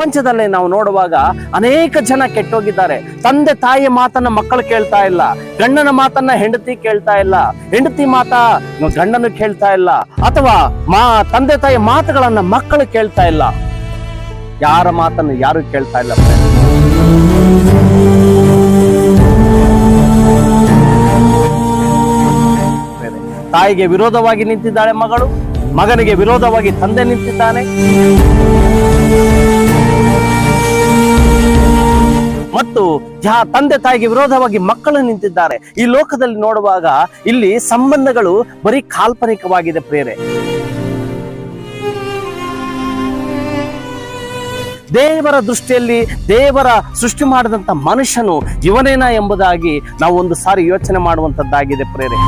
ಪ್ರಪಂಚದಲ್ಲಿ ನಾವು ನೋಡುವಾಗ ಅನೇಕ ಜನ ಕೆಟ್ಟೋಗಿದ್ದಾರೆ. ತಂದೆ ತಾಯಿಯ ಮಾತನ್ನ ಮಕ್ಕಳು ಕೇಳ್ತಾ ಇಲ್ಲ, ಗಂಡನ ಮಾತನ್ನ ಹೆಂಡತಿ ಕೇಳ್ತಾ ಇಲ್ಲ, ಹೆಂಡತಿ ಮಾತ ಗಂಡನು ಕೇಳ್ತಾ ಇಲ್ಲ, ಅಥವಾ ತಂದೆ ತಾಯಿಯ ಮಾತುಗಳನ್ನ ಮಕ್ಕಳು ಕೇಳ್ತಾ ಇಲ್ಲ. ಯಾರ ಮಾತನ್ನು ಯಾರು ಕೇಳ್ತಾ ಇಲ್ಲ. ತಾಯಿಗೆ ವಿರೋಧವಾಗಿ ನಿಂತಿದ್ದಾಳೆ ಮಗಳು, ಮಗನಿಗೆ ವಿರೋಧವಾಗಿ ತಂದೆ ನಿಂತಿದ್ದಾನೆ, ಮತ್ತು ತಂದೆ ತಾಯಿಗೆ ವಿರೋಧವಾಗಿ ಮಕ್ಕಳು ನಿಂತಿದ್ದಾರೆ. ಈ ಲೋಕದಲ್ಲಿ ನೋಡುವಾಗ ಇಲ್ಲಿ ಸಂಬಂಧಗಳು ಬರೀ ಕಾಲ್ಪನಿಕವಾಗಿದೆ ಪ್ರಿಯರೇ. ದೇವರ ದೃಷ್ಟಿಯಲ್ಲಿ ದೇವರ ಸೃಷ್ಟಿ ಮಾಡಿದಂತ ಮನುಷ್ಯನು ಇವನೇನಾ ಎಂಬುದಾಗಿ ನಾವು ಒಂದು ಸಾರಿ ಯೋಚನೆ ಮಾಡುವಂತದ್ದಾಗಿದೆ ಪ್ರಿಯರೇ.